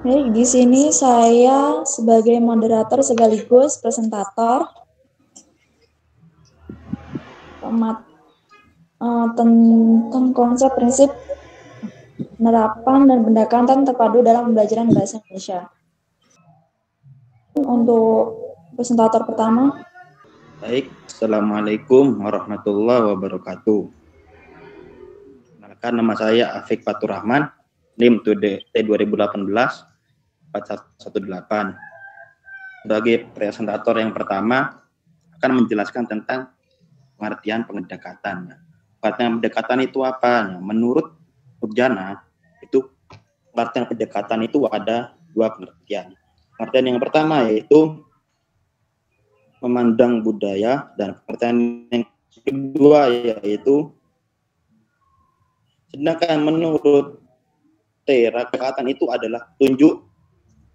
Baik, di sini saya sebagai moderator sekaligus presentator tentang konsep prinsip penerapan dan pendekatan terpadu dalam pembelajaran bahasa Indonesia. Untuk presentator pertama. Baik, Assalamualaikum warahmatullahi wabarakatuh. Kenalkan, nama saya Afik Fatur Rahman, NIM T2018 4118. Sebagai presentator yang pertama, akan menjelaskan tentang pengertian pendekatan. Pengertian pendekatan itu apa? Menurut Urjana, itu pengertian pendekatan itu ada dua pengertian. Pengertian yang pertama yaitu memandang budaya, dan pengertian yang kedua yaitu sedangkan menurut pendekatan itu adalah tunjuk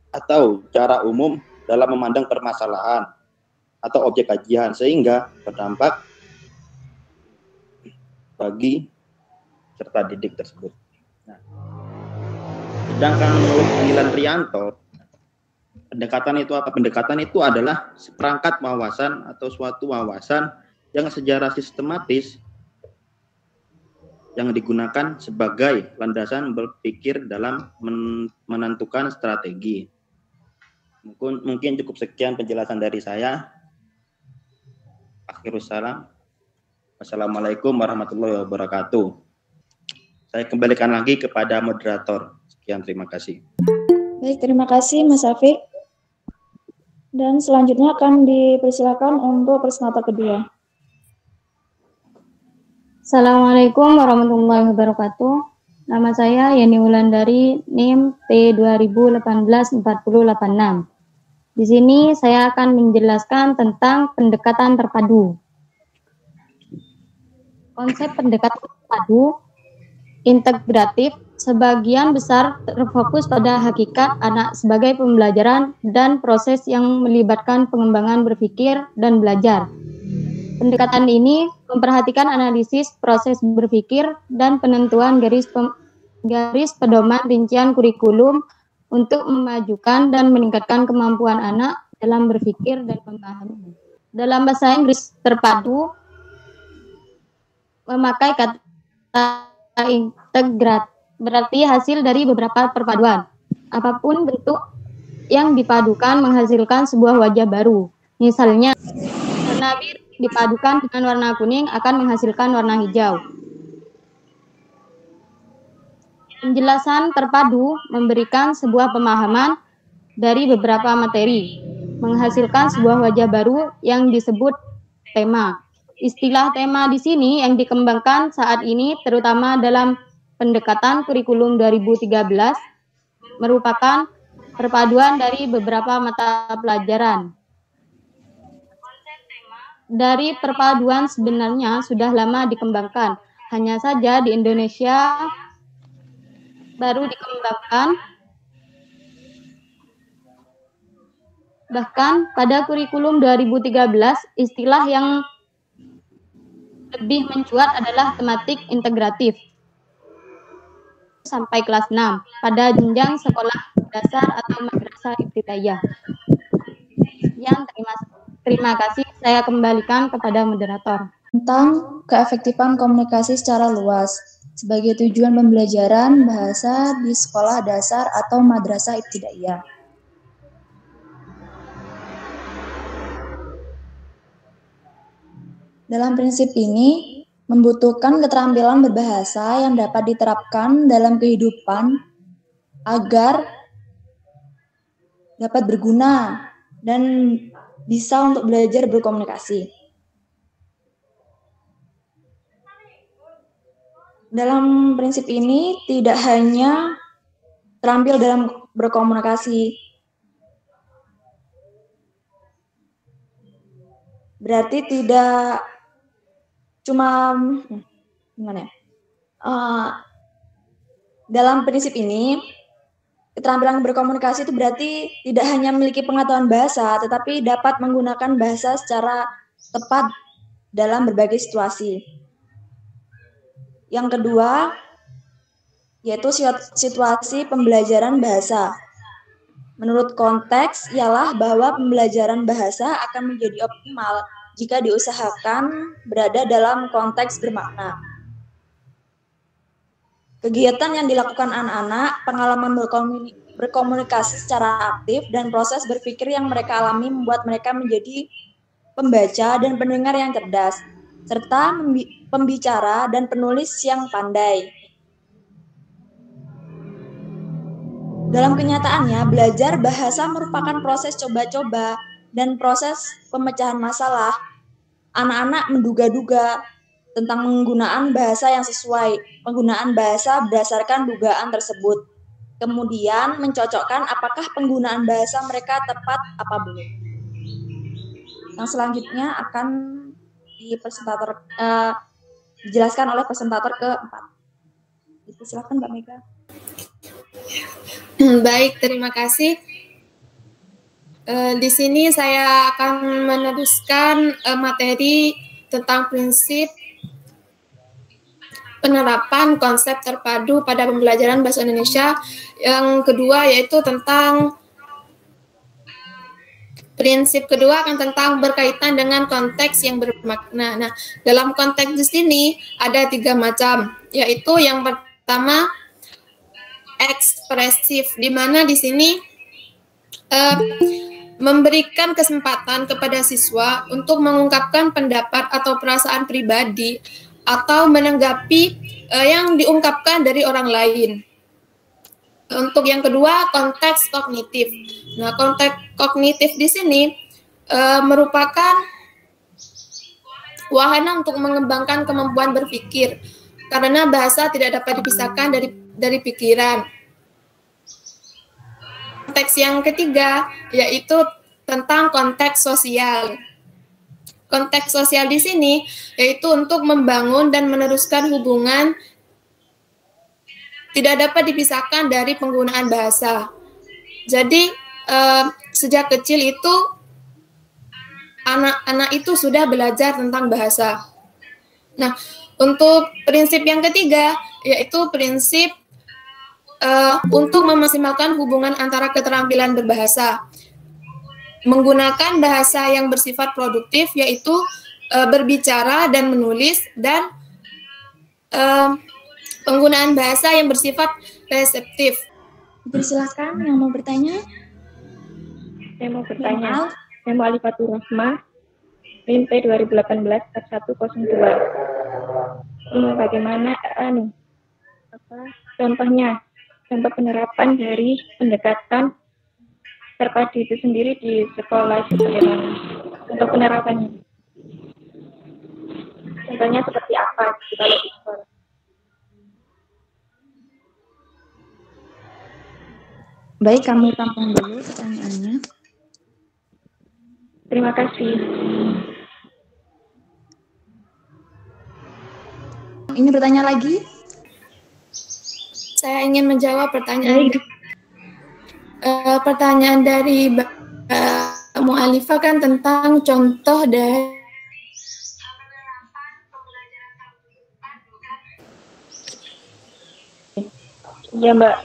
atau cara umum dalam memandang permasalahan atau objek kajian sehingga berdampak bagi peserta didik tersebut. Nah, sedangkan menurut Milan Rianto, pendekatan itu apa? Pendekatan itu adalah seperangkat wawasan atau suatu wawasan yang secara sistematis yang digunakan sebagai landasan berpikir dalam menentukan strategi. Mungkin cukup sekian penjelasan dari saya. Akhirussalam. Wassalamualaikum warahmatullahi wabarakatuh. Saya kembalikan lagi kepada moderator. Sekian, terima kasih. Baik, terima kasih Mas Afik. Dan selanjutnya akan dipersilakan untuk presentator kedua. Assalamualaikum warahmatullahi wabarakatuh. Nama saya Yani Wulandari, NIM T2018-4086. Di sini saya akan menjelaskan tentang pendekatan terpadu. Konsep pendekatan terpadu integratif sebagian besar terfokus pada hakikat anak sebagai pembelajaran dan proses yang melibatkan pengembangan berpikir dan belajar. Pendekatan ini memperhatikan analisis proses berpikir dan penentuan garis pedoman rincian kurikulum untuk memajukan dan meningkatkan kemampuan anak dalam berpikir dan memahami. Dalam bahasa Inggris, terpadu memakai kata integrat, berarti hasil dari beberapa perpaduan. Apapun bentuk yang dipadukan menghasilkan sebuah wajah baru. Misalnya, warna biru dipadukan dengan warna kuning akan menghasilkan warna hijau. Penjelasan terpadu memberikan sebuah pemahaman dari beberapa materi, menghasilkan sebuah wajah baru yang disebut tema. Istilah tema di sini yang dikembangkan saat ini terutama dalam pendekatan kurikulum 2013 merupakan perpaduan dari beberapa mata pelajaran. Dari perpaduan sebenarnya sudah lama dikembangkan, hanya saja di Indonesia baru dikembangkan. Bahkan pada kurikulum 2013, istilah yang lebih mencuat adalah tematik integratif sampai kelas 6 pada jenjang sekolah dasar atau madrasah ibtidaiyah. Terima kasih, saya kembalikan kepada moderator. Tentang keefektifan komunikasi secara luas sebagai tujuan pembelajaran bahasa di sekolah dasar atau madrasah ibtidaiyah. Dalam prinsip ini, membutuhkan keterampilan berbahasa yang dapat diterapkan dalam kehidupan agar dapat berguna dan bisa untuk belajar berkomunikasi. Dalam prinsip ini tidak hanya terampil dalam berkomunikasi, berarti tidak cuma gimana ya? Dalam prinsip ini keterampilan berkomunikasi itu berarti tidak hanya memiliki pengetahuan bahasa, tetapi dapat menggunakan bahasa secara tepat dalam berbagai situasi. Yang kedua, yaitu situasi pembelajaran bahasa. menurut konteks ialah bahwa pembelajaran bahasa akan menjadi optimal jika diusahakan berada dalam konteks bermakna. Kegiatan yang dilakukan anak-anak, pengalaman berkomunikasi secara aktif, dan proses berpikir yang mereka alami membuat mereka menjadi pembaca dan pendengar yang cerdas, serta pembicara dan penulis yang pandai. Dalam kenyataannya, belajar bahasa merupakan proses coba-coba dan proses pemecahan masalah. Anak-anak menduga-duga tentang penggunaan bahasa yang sesuai, penggunaan bahasa berdasarkan dugaan tersebut. Kemudian mencocokkan apakah penggunaan bahasa mereka tepat apa belum. Yang selanjutnya akan dijelaskan oleh presentator keempat. Silakan Mbak Mega. Baik, terima kasih. Di sini saya akan meneruskan materi tentang prinsip penerapan konsep terpadu pada pembelajaran bahasa Indonesia. Yang kedua yaitu tentang prinsip kedua akan tentang berkaitan dengan konteks yang bermakna. Nah, dalam konteks di sini ada 3 macam, yaitu yang pertama ekspresif, di mana di sini memberikan kesempatan kepada siswa untuk mengungkapkan pendapat atau perasaan pribadi atau menanggapi yang diungkapkan dari orang lain. Untuk yang kedua, konteks kognitif. Nah, konteks kognitif di sini merupakan wahana untuk mengembangkan kemampuan berpikir, karena bahasa tidak dapat dipisahkan dari pikiran. Konteks yang ketiga yaitu tentang konteks sosial. Konteks sosial di sini yaitu untuk membangun dan meneruskan hubungan tidak dapat dipisahkan dari penggunaan bahasa. Jadi sejak kecil itu anak-anak itu sudah belajar tentang bahasa. Nah, untuk prinsip yang ketiga yaitu prinsip untuk memaksimalkan hubungan antara keterampilan berbahasa. Menggunakan bahasa yang bersifat produktif, yaitu berbicara dan menulis, dan penggunaan bahasa yang bersifat reseptif. Silakan yang mau bertanya. Saya mau bertanya. Saya mau Alifatur Rahmah, PIN P 2018-4102. Bagaimana contohnya? Contoh penerapan dari pendekatan terpadu itu sendiri di sekolah itu bagaimana? Untuk penerapannya. Contohnya seperti apa kalau di sekolah? Baik, kami tampung dulu pertanyaannya. Terima kasih. Ini bertanya lagi? Saya ingin menjawab pertanyaan pertanyaan dari Mu'alifah kan tentang contoh dari Iya Mbak,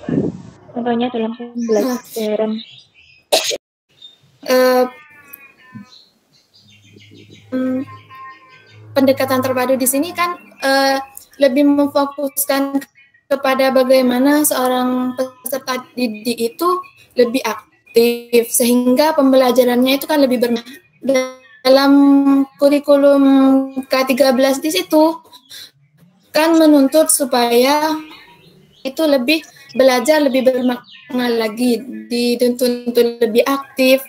contohnya dalam pembelajaran. Pendekatan terpadu di sini kan lebih memfokuskan kepada bagaimana seorang peserta didik itu lebih aktif, sehingga pembelajarannya itu kan lebih bermakna. Dalam kurikulum K13 di situ kan menuntut supaya itu lebih belajar lebih bermakna lagi, dituntut lebih aktif.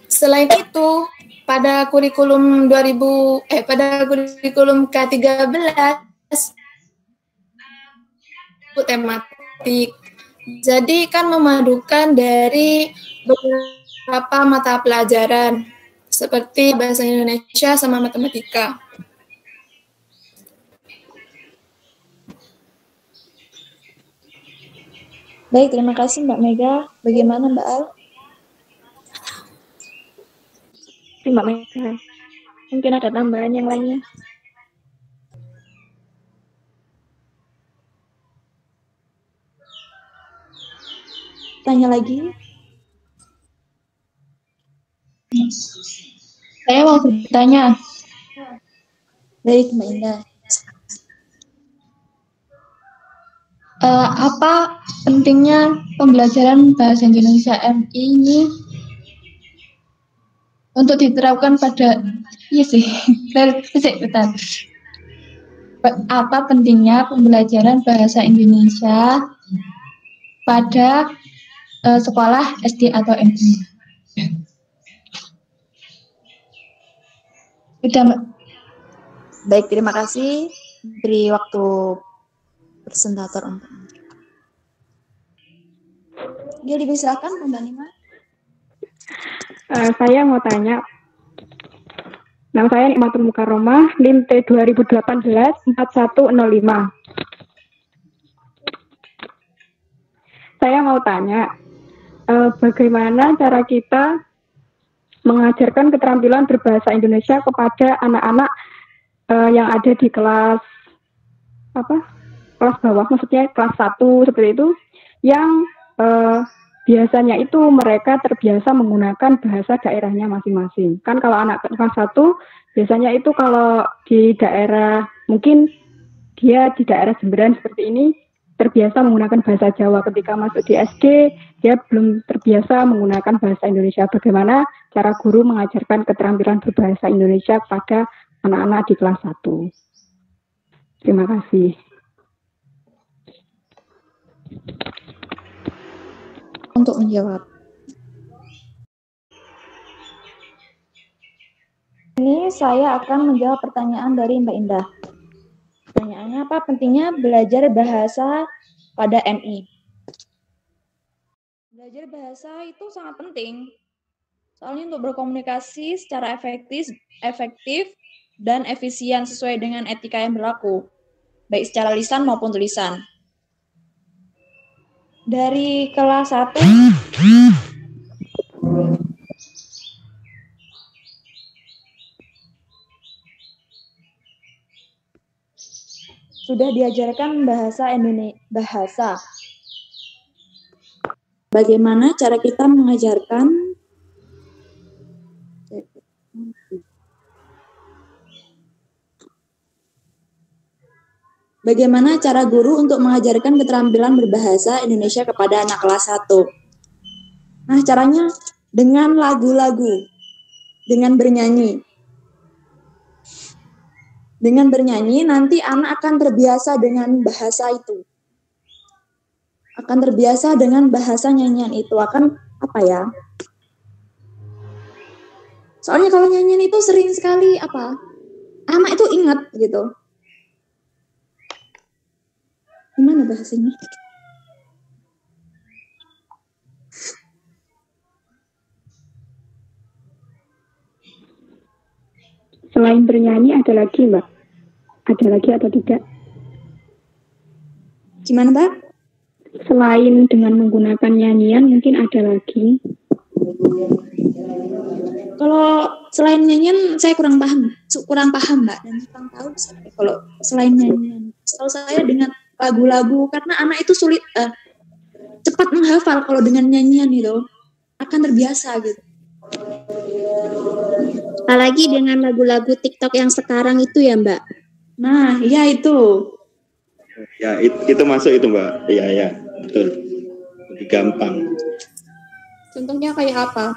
Selain itu pada kurikulum kurikulum K13 tematik. Jadi kan memadukan dari beberapa mata pelajaran seperti bahasa Indonesia sama matematika. Baik, terima kasih Mbak Mega. Bagaimana Mbak Al? Mbak Mega, mungkin ada tambahan yang lainnya? nanya lagi? Saya mau bertanya. Baik, Mbak Indah. Apa pentingnya pembelajaran bahasa Indonesia MI ini untuk diterapkan pada apa pentingnya pembelajaran bahasa Indonesia pada sekolah SD atau MI? Udah, Mbak. Baik, terima kasih. Beri waktu presentator untuk dia dipersilakan, Mbak Nima. Saya mau tanya. Nama saya Nikmatul Mukarromah, NIM T 2018-4105. Saya mau tanya, bagaimana cara kita mengajarkan keterampilan berbahasa Indonesia kepada anak-anak yang ada di kelas bawah, maksudnya kelas 1 seperti itu, yang biasanya itu mereka terbiasa menggunakan bahasa daerahnya masing-masing. Kan kalau anak kelas 1 biasanya itu kalau di daerah, mungkin dia di daerah Jemberan seperti ini, terbiasa menggunakan bahasa Jawa. Ketika masuk di SD, dia belum terbiasa menggunakan bahasa Indonesia. Bagaimana cara guru mengajarkan keterampilan berbahasa Indonesia pada anak-anak di kelas 1? Terima kasih. Untuk menjawab. Ini saya akan menjawab pertanyaan dari Mbak Indah. Pertanyaannya apa? Pentingnya belajar bahasa pada MI. Belajar bahasa itu sangat penting. Soalnya untuk berkomunikasi secara efektif dan efisien sesuai dengan etika yang berlaku, baik secara lisan maupun tulisan. Dari kelas 1 sudah diajarkan bahasa. Bagaimana cara kita mengajarkan? Bagaimana cara guru untuk mengajarkan keterampilan berbahasa Indonesia kepada anak kelas 1? Nah, caranya dengan lagu-lagu, dengan bernyanyi. Dengan bernyanyi, nanti anak akan terbiasa dengan bahasa itu. Akan terbiasa dengan bahasa nyanyian itu. Akan apa ya? Soalnya kalau nyanyian itu sering sekali anak itu ingat gitu. Gimana bahasanya? Selain bernyanyi ada lagi, Mbak? Ada lagi atau tidak? Gimana, Mbak? Selain dengan menggunakan nyanyian, mungkin ada lagi. Kalau selain nyanyian, saya kurang paham, Mbak, dan kurang tahu kalau selain nyanyian. Setahu saya dengan lagu-lagu, karena anak itu sulit, cepat menghafal kalau dengan nyanyian itu, akan terbiasa gitu. Apalagi dengan lagu-lagu TikTok yang sekarang itu ya, Mbak. Nah, iya itu. Ya, itu masuk itu, Mbak. Iya, betul. Lebih gampang. Contohnya kayak apa?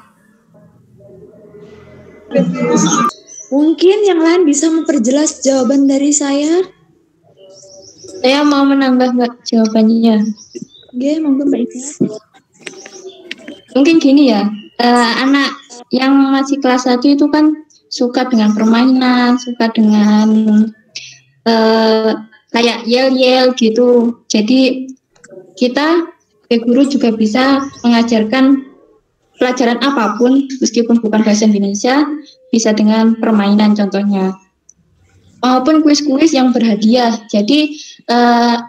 Mungkin yang lain bisa memperjelas jawaban dari saya. Saya mau menambah, Mbak, jawabannya. Oke, monggo Mbak Ida. Mungkin gini ya, anak yang masih kelas 1 itu kan suka dengan permainan, suka dengan kayak yel-yel gitu. Jadi kita sebagai guru juga bisa mengajarkan pelajaran apapun, meskipun bukan bahasa Indonesia, bisa dengan permainan contohnya. Maupun kuis-kuis yang berhadiah. Jadi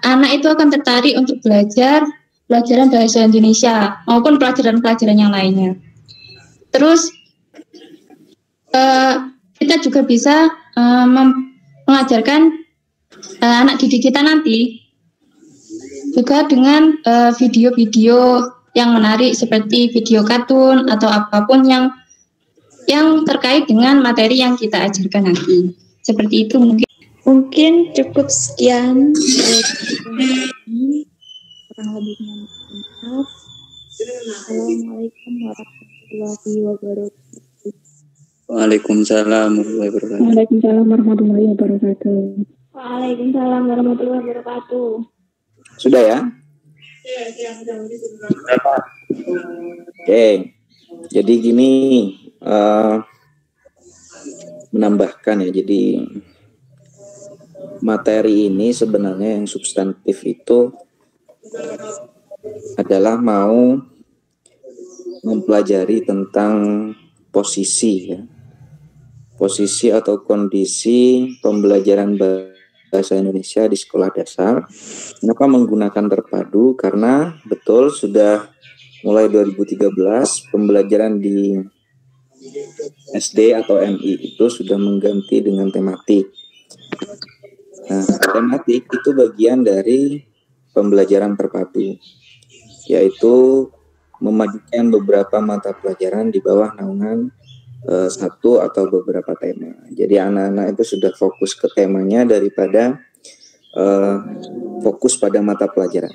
anak itu akan tertarik untuk belajar pelajaran bahasa Indonesia maupun pelajaran-pelajaran yang lainnya. Terus kita juga bisa mengajarkan anak didik kita nanti juga dengan video-video yang menarik seperti video kartun atau apapun yang terkait dengan materi yang kita ajarkan nanti. Seperti itu mungkin. Mungkin cukup sekian. Kurang lebihnya maaf. Assalamualaikum warahmatullahi wabarakatuh. Waalaikumsalam warahmatullahi wabarakatuh. Waalaikumsalam warahmatullahi wabarakatuh. Waalaikumsalam warahmatullahi wabarakatuh. Sudah ya? Oke. Jadi gini, menambahkan ya. Jadi materi ini sebenarnya yang substantif itu adalah mau mempelajari tentang posisi ya. Posisi atau kondisi pembelajaran bahasa Indonesia di sekolah dasar. Kenapa menggunakan terpadu? Karena betul sudah mulai 2013 pembelajaran di SD atau MI itu sudah mengganti dengan tematik. Nah, tematik itu bagian dari pembelajaran terpadu, yaitu memadukan beberapa mata pelajaran di bawah naungan satu atau beberapa tema. Jadi anak-anak itu sudah fokus ke temanya daripada fokus pada mata pelajaran.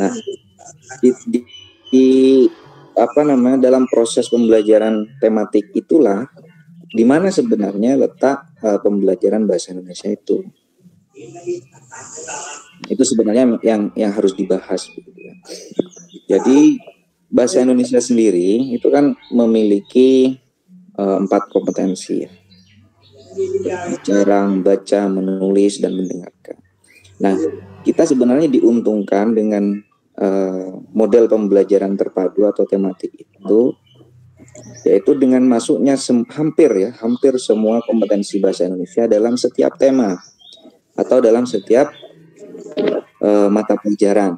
Nah, dalam proses pembelajaran tematik itulah di mana sebenarnya letak pembelajaran bahasa Indonesia itu. Itu sebenarnya yang harus dibahas. Jadi bahasa Indonesia sendiri itu kan memiliki 4 kompetensi ya. Bicara, membaca, menulis, dan mendengarkan. Nah, kita sebenarnya diuntungkan dengan model pembelajaran terpadu atau tematik itu, yaitu dengan masuknya hampir semua kompetensi bahasa Indonesia dalam setiap tema atau dalam setiap mata pelajaran.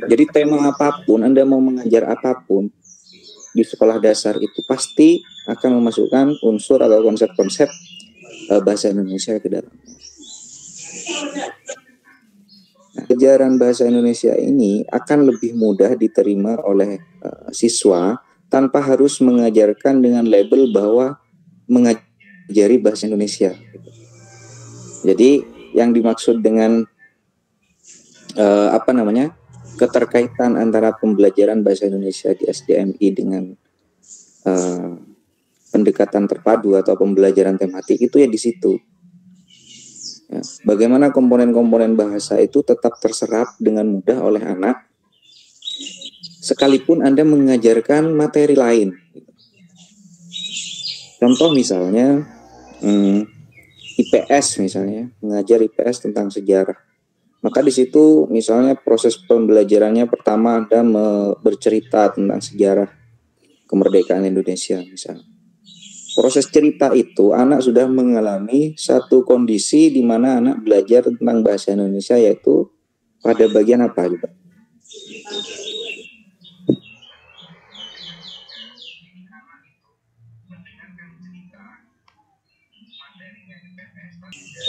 Jadi tema apapun, Anda mau mengajar apapun di sekolah dasar itu pasti akan memasukkan unsur atau konsep-konsep bahasa Indonesia ke dalam. Nah, pelajaran bahasa Indonesia ini akan lebih mudah diterima oleh siswa tanpa harus mengajarkan dengan label bahwa mengajari bahasa Indonesia. Jadi yang dimaksud dengan keterkaitan antara pembelajaran bahasa Indonesia di SDMI dengan pendekatan terpadu atau pembelajaran tematik itu ya di situ. Ya, bagaimana komponen-komponen bahasa itu tetap terserap dengan mudah oleh anak, sekalipun Anda mengajarkan materi lain. Contoh misalnya IPS misalnya, mengajar IPS tentang sejarah. Maka di situ misalnya proses pembelajarannya pertama Anda bercerita tentang sejarah kemerdekaan Indonesia misalnya. Proses cerita itu anak sudah mengalami satu kondisi di mana anak belajar tentang bahasa Indonesia, yaitu pada bagian apa juga?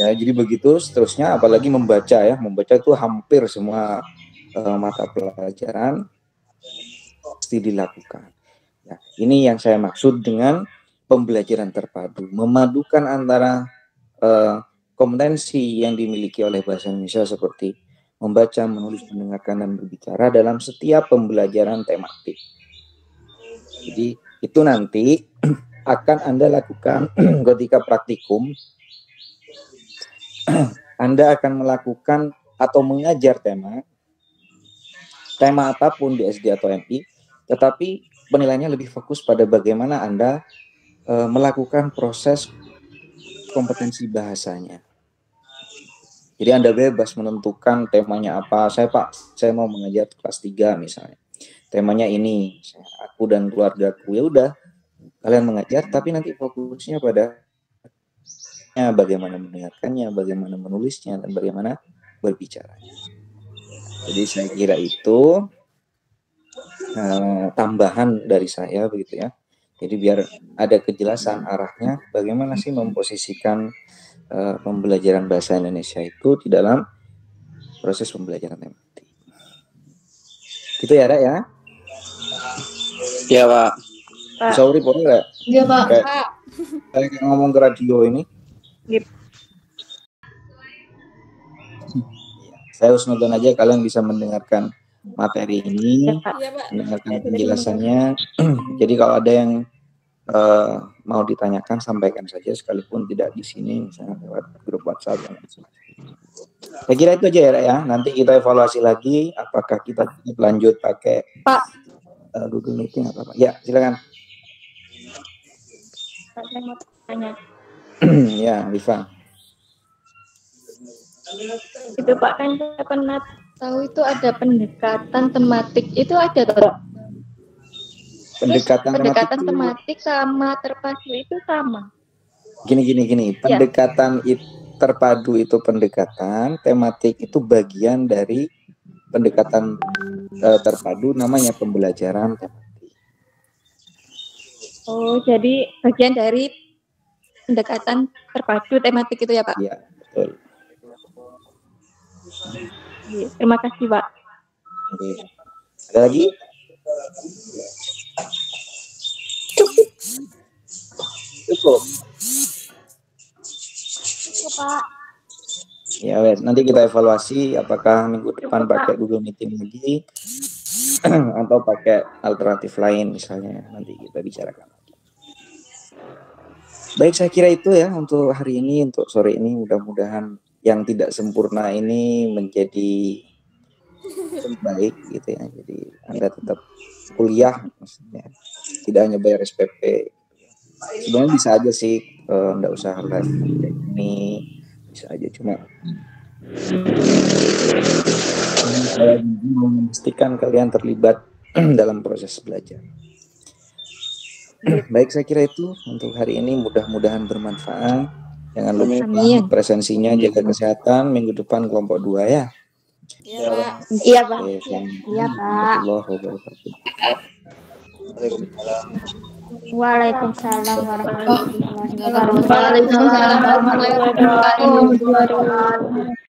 Ya, jadi begitu seterusnya, apalagi membaca ya. Membaca itu hampir semua mata pelajaran pasti dilakukan. Ya, ini yang saya maksud dengan pembelajaran terpadu, memadukan antara kompetensi yang dimiliki oleh bahasa Indonesia seperti membaca, menulis, mendengarkan, dan berbicara dalam setiap pembelajaran tematik. Jadi itu nanti akan Anda lakukan ketika praktikum. Anda akan melakukan atau mengajar tema apapun di SD atau MI, tetapi penilaiannya lebih fokus pada bagaimana Anda melakukan proses kompetensi bahasanya. Jadi Anda bebas menentukan temanya apa. Saya mau mengajar kelas 3 misalnya. Temanya ini, aku dan keluargaku. Ya udah, kalian mengajar, tapi nanti fokusnya pada bagaimana mendengarkannya, bagaimana menulisnya, dan bagaimana berbicara. Jadi saya kira itu tambahan dari saya begitu ya. Jadi biar ada kejelasan arahnya, bagaimana sih memposisikan pembelajaran bahasa Indonesia itu di dalam proses pembelajaran tematik. Gitu ya, Ra ya? Iya, Pak. Sorry, boleh nggak? Iya, Pak. Kayak ngomong ke radio ini. Yep. Saya husnudzon aja kalian bisa mendengarkan materi ini, Ya, Pak. mendengarkan penjelasannya. Jadi kalau ada yang mau ditanyakan, sampaikan saja sekalipun tidak di sini, misalnya lewat grup WhatsApp. Saya kira itu aja ya. Nanti kita evaluasi lagi apakah kita lanjut pakai Google Meeting atau apa. Ya, silakan. Saya mau tanya. Ya, Rifa. Itu Pak, kan saya pernah Tahu itu ada pendekatan tematik. Itu ada toh? Pendekatan tematik sama terpadu itu sama. Gini. Pendekatan terpadu itu pendekatan, tematik itu bagian dari pendekatan terpadu, namanya pembelajaran tematik. Oh, jadi bagian dari pendekatan terpadu tematik itu ya, Pak? Iya, betul. Terima kasih, Pak. Oke. Ada lagi? Cukup. Pak. Ya, wes. Nanti kita evaluasi apakah minggu depan pakai Google Meeting lagi atau pakai alternatif lain misalnya. Nanti kita bicarakan lagi. Baik, saya kira itu ya untuk hari ini, untuk sore ini. Mudah-mudahan yang tidak sempurna ini menjadi baik gitu ya. Jadi Anda tetap kuliah, maksudnya tidak hanya bayar SPP. Sebenarnya bisa aja sih, nggak usah live kayak ini, bisa aja, cuma saya mau memastikan kalian terlibat dalam proses belajar. Baik, saya kira itu untuk hari ini, mudah-mudahan bermanfaat. Jangan lupa presensinya, jaga kesehatan. Minggu depan kelompok 2 ya. Iya, Pak. Iya, Pak. Iya, Pak. Waalaikumsalam warahmatullahi wabarakatuh. Waalaikumsalam warahmatullahi wabarakatuh.